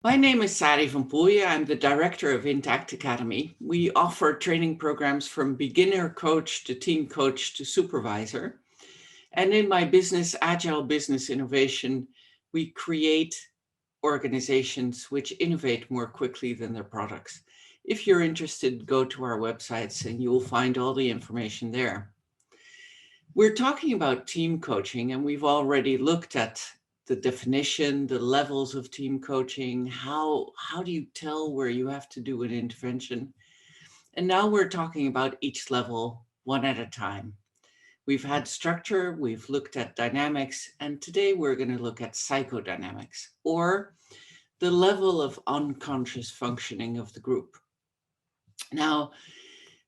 My name is Sari van Poelje. I'm the director of Intact Academy. We offer training programs from beginner coach to team coach to supervisor. And in my business, Agile Business Innovation, we create organizations which innovate more quickly than their products. If you're interested, go to our websites and you will find all the information there. We're talking about team coaching, and we've already looked at the definition, the levels of team coaching, how do you tell where you have to do an intervention? And now we're talking about each level one at a time. We've had structure, we've looked at dynamics, and today we're going to look at psychodynamics, or the level of unconscious functioning of the group. Now,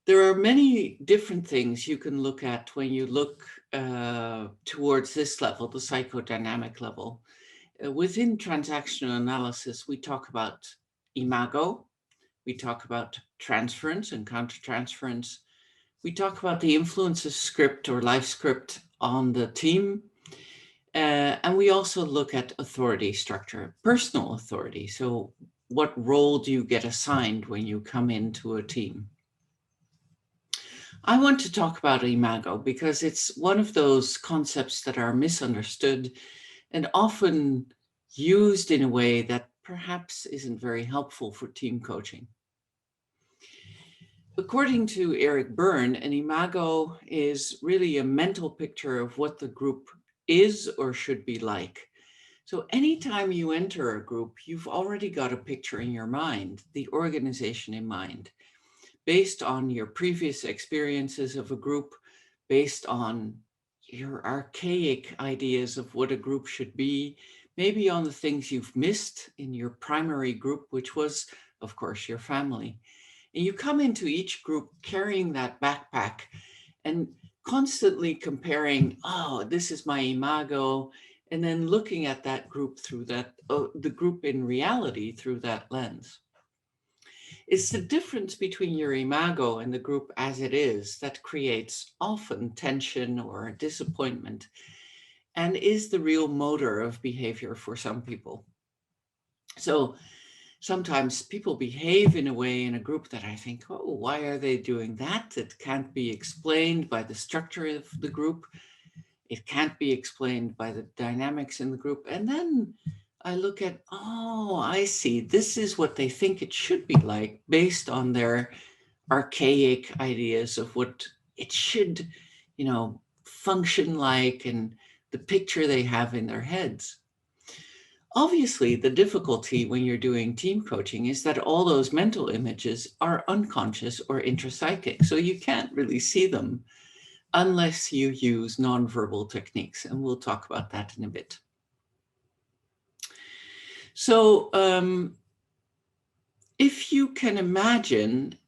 there are many different things you can look at when you look towards this level, the psychodynamic level. Within transactional analysis, we talk about Imago, we talk about transference and countertransference, we talk about the influence of script or life script on the team, and we also look at authority structure, personal authority. So what role do you get assigned when you come into a team? I want to talk about Imago because it's one of those concepts that are misunderstood and often used in a way that perhaps isn't very helpful for team coaching. According to Eric Byrne, an Imago is really a mental picture of what the group is or should be like. So anytime you enter a group, you've already got a picture in your mind, the organization in mind, based on your previous experiences of a group, based on your archaic ideas of what a group should be, maybe on the things you've missed in your primary group, which was, of course, your family. And you come into each group carrying that backpack and constantly comparing, oh, this is my Imago, and then looking at that group through that, the group in reality through that lens. It's the difference between your Imago and the group as it is that creates often tension or disappointment and is the real motor of behavior for some people. So sometimes people behave in a way in a group that I think, oh, why are they doing that? It can't be explained by the structure of the group. It can't be explained by the dynamics in the group. And then I look at, oh, I see, this is what they think it should be like based on their archaic ideas of what it should, function like and the picture they have in their heads. Obviously, the difficulty when you're doing team coaching is that all those mental images are unconscious or intrapsychic, so you can't really see them unless you use nonverbal techniques, and we'll talk about that in a bit. So if you can imagine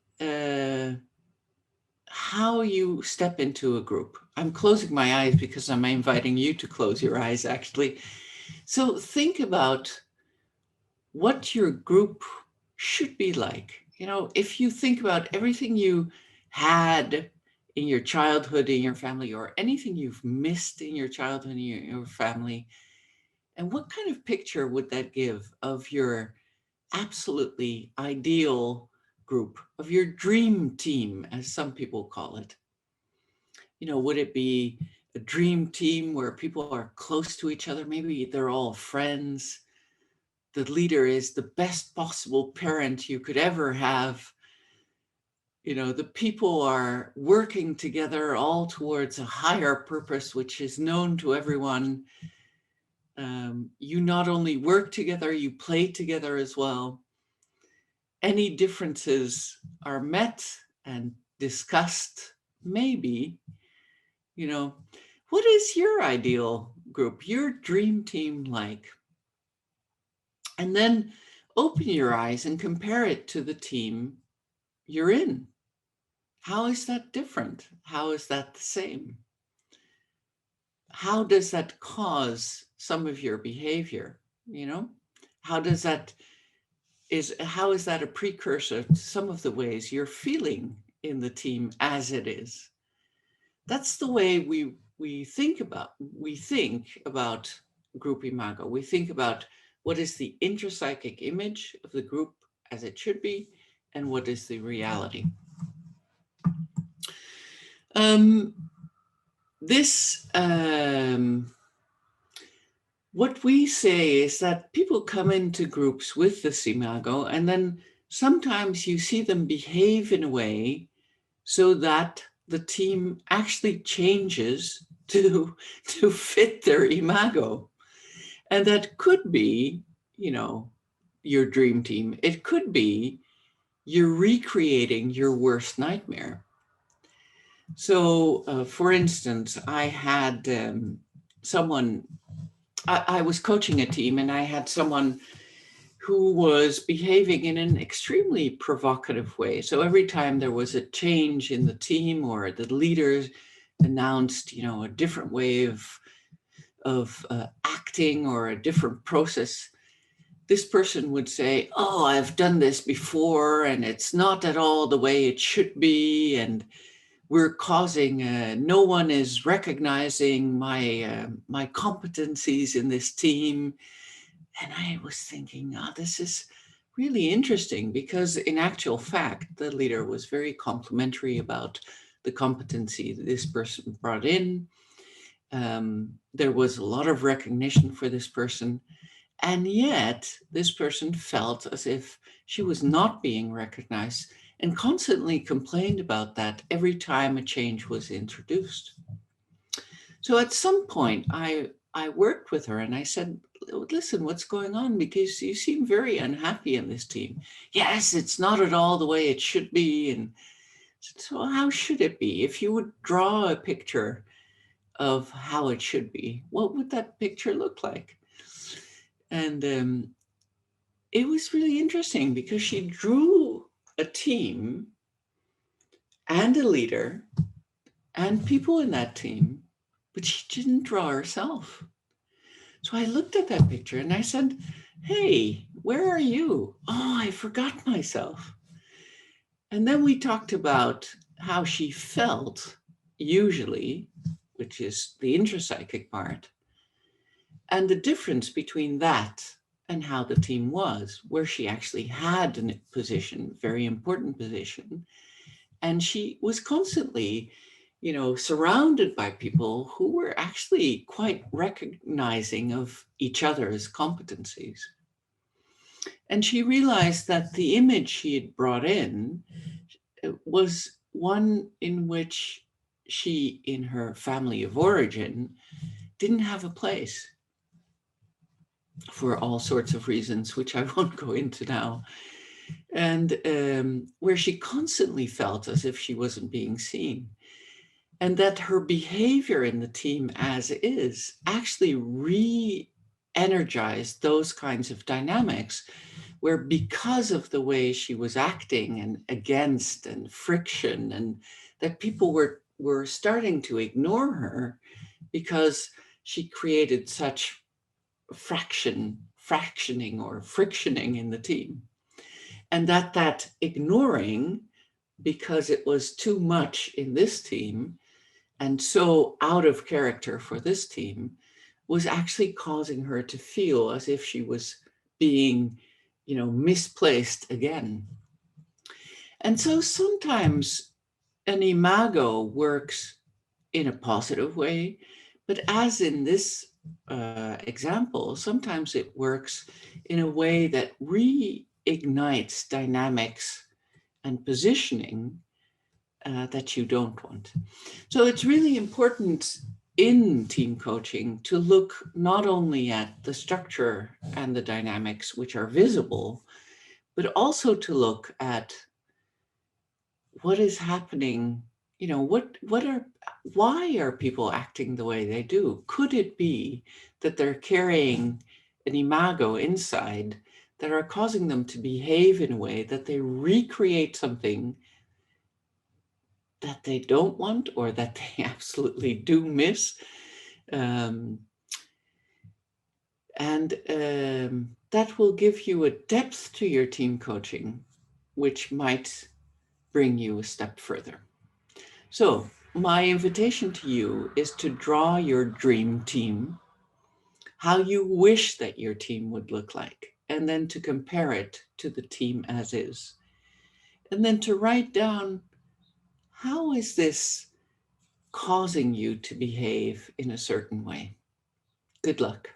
how you step into a group. I'm closing my eyes because I'm inviting you to close your eyes, actually. So think about what your group should be like. If you think about everything you had in your childhood, in your family, or anything you've missed in your childhood, in your family, and what kind of picture would that give of your absolutely ideal group, of your dream team, as some people call it? Would it be a dream team where people are close to each other? Maybe they're all friends. The leader is the best possible parent you could ever have. The people are working together all towards a higher purpose, which is known to everyone. You not only work together, you play together as well. Any differences are met and discussed, maybe. What is your ideal group, your dream team like? And then open your eyes and compare it to the team you're in. How is that different? How is that the same? How does that cause some of your behavior? How is that a precursor to some of the ways you're feeling in the team as it is? That's the way we think about group Imago. We think about What is the intrapsychic image of the group as it should be, and what is the reality? What we say is that people come into groups with this Imago, and then sometimes you see them behave in a way so that the team actually changes to fit their Imago. And that could be, your dream team. It could be you're recreating your worst nightmare. So, for instance, I had someone, I was coaching a team, and I had someone who was behaving in an extremely provocative way. So every time there was a change in the team or the leaders announced, a different way of acting or a different process, this person would say, "Oh, I've done this before, and it's not at all the way it should be, and we're causing no one is recognizing my competencies in this team." And I was thinking, this is really interesting, because in actual fact, the leader was very complimentary about the competency that this person brought in. There was a lot of recognition for this person. And yet this person felt as if she was not being recognized, and constantly complained about that every time a change was introduced. So at some point, I worked with her and I said, "Listen, what's going on? Because you seem very unhappy in this team." "Yes, it's not at all the way it should be." And so how should it be? If you would draw a picture of how it should be, what would that picture look like? And it was really interesting, because she drew a team and a leader and people in that team, but she didn't draw herself. So I looked at that picture and I said, "Hey, where are you?" "Oh, I forgot myself." And then we talked about how she felt, usually, which is the intrapsychic part, and the difference between that and how the team was, where she actually had a position, very important position. And she was constantly, surrounded by people who were actually quite recognizing of each other's competencies. And she realized that the image she had brought in was one in which she, in her family of origin, didn't have a place, for all sorts of reasons, which I won't go into now. And where she constantly felt as if she wasn't being seen. And that her behavior in the team as is actually re-energized those kinds of dynamics, where because of the way she was acting and against and friction, and that people were starting to ignore her because she created such fractioning or frictioning in the team. And that ignoring, because it was too much in this team and so out of character for this team, was actually causing her to feel as if she was being, misplaced again. And so sometimes an imago works in a positive way, but as in this example, sometimes it works in a way that reignites dynamics and positioning that you don't want. So it's really important in team coaching to look not only at the structure and the dynamics which are visible, but also to look at what is happening. Why are people acting the way they do? Could it be that they're carrying an imago inside that are causing them to behave in a way that they recreate something that they don't want, or that they absolutely do miss? That will give you a depth to your team coaching, which might bring you a step further. So my invitation to you is to draw your dream team, how you wish that your team would look like, and then to compare it to the team as is. And then to write down, how is this causing you to behave in a certain way? Good luck.